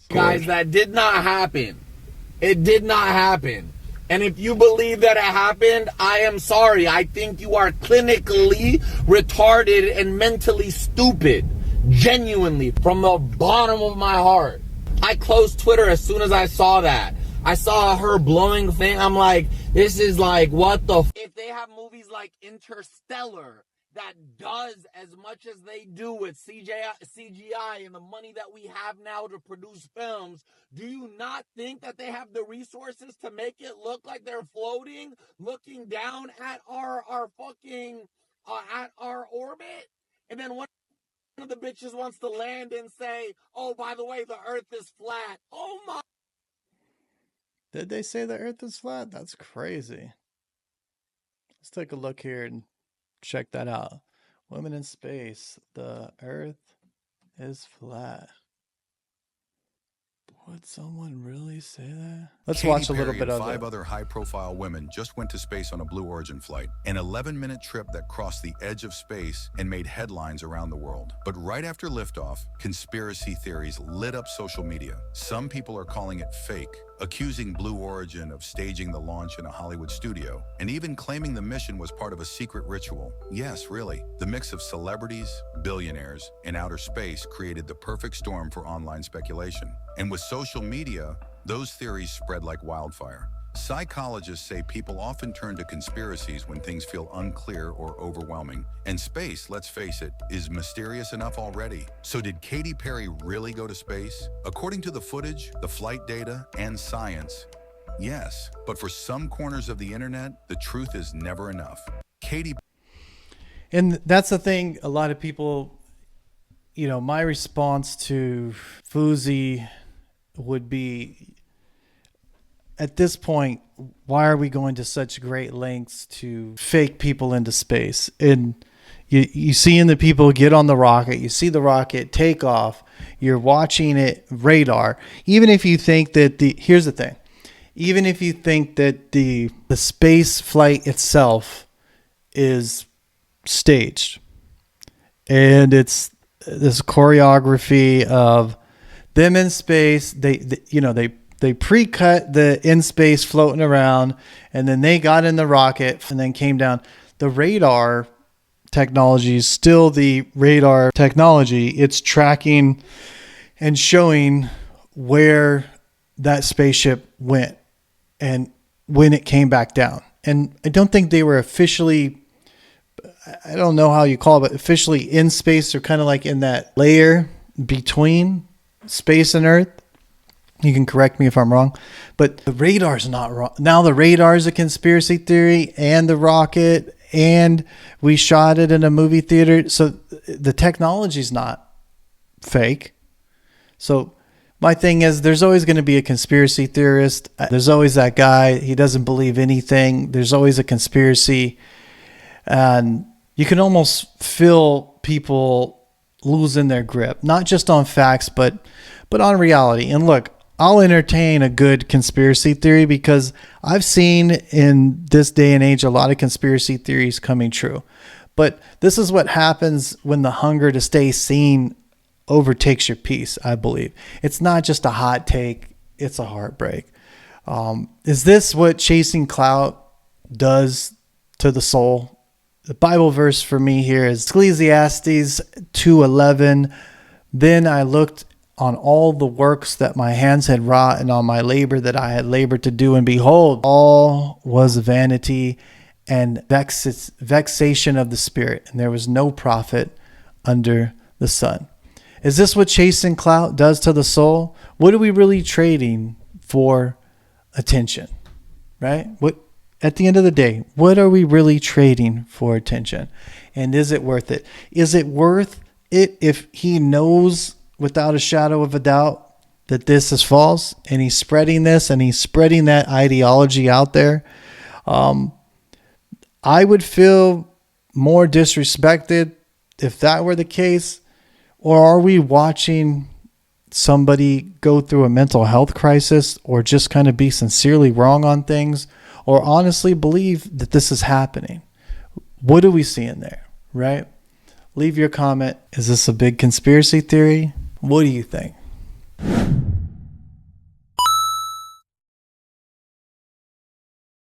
Guys, that did not happen. It did not happen. And if you believe that it happened, I am sorry. I think you are clinically retarded and mentally stupid. Genuinely, from the bottom of my heart. I closed Twitter as soon as I saw that. I saw her blowing thing. I'm like, this is like, what the If they have movies like Interstellar that does as much as they do with CGI and the money that we have now to produce films, do you not think that they have the resources to make it look like they're floating, looking down at our fucking, at our orbit? And then one of the bitches wants to land and say, oh, by the way, the earth is flat. Oh my. Did they say the earth is flat? That's crazy. Let's take a look here and check that out. Women in space. The earth is flat. Would someone really say that? Let's watch a little bit of it. 5 other high-profile women just went to space on a Blue Origin flight, an 11-minute trip that crossed the edge of space and made headlines around the world. But right after liftoff, conspiracy theories lit up social media. Some people are calling it fake, accusing Blue Origin of staging the launch in a Hollywood studio, and even claiming the mission was part of a secret ritual. Yes, really. The mix of celebrities, billionaires, and outer space created the perfect storm for online speculation. And with social media, those theories spread like wildfire. Psychologists say people often turn to conspiracies when things feel unclear or overwhelming. And space, let's face it, is mysterious enough already. So did Katy Perry really go to space? According to the footage, the flight data, and science, yes. But for some corners of the internet, the truth is never enough. And that's the thing, a lot of people, you know, my response to Fousey would be, at this point, why are we going to such great lengths to fake people into space? And you seeing the people get on the rocket, you see the rocket take off, you're watching it radar. Even if you think that here's the thing, even if you think that the space flight itself is staged and it's this choreography of them in space, they pre-cut the in space floating around, and then they got in the rocket and then came down. The radar technology is still the radar technology. It's tracking and showing where that spaceship went and when it came back down. And I don't think they were officially, I don't know how you call it, but officially in space. They're kind of like in that layer between space and Earth. You can correct me if I'm wrong, but the radar's not wrong. Now the radar is a conspiracy theory, and the rocket, and we shot it in a movie theater. So the technology's not fake. So my thing is, there's always going to be a conspiracy theorist. There's always that guy. He doesn't believe anything. There's always a conspiracy. And you can almost feel people losing their grip, not just on facts, but on reality. And look, I'll entertain a good conspiracy theory because I've seen in this day and age a lot of conspiracy theories coming true. But this is what happens when the hunger to stay seen overtakes your peace, I believe. It's not just a hot take, it's a heartbreak. Is this what chasing clout does to the soul? The Bible verse for me here is Ecclesiastes 2:11. Then I looked on all the works that my hands had wrought, and on my labor that I had labored to do, and behold, all was vanity and vexation of the spirit, and there was no profit under the sun. Is this what chasing clout does to the soul? What are we really trading for? Attention, right? What, at the end of the day, what are we really trading for? Attention. And is it worth it? Is it worth it if he knows without a shadow of a doubt that this is false, and he's spreading this, and he's spreading that ideology out there? I would feel more disrespected if that were the case. Or are we watching somebody go through a mental health crisis, or just kind of be sincerely wrong on things, or honestly believe that this is happening? What are we seeing there, right? Leave your comment. Is this a big conspiracy theory? What do you think?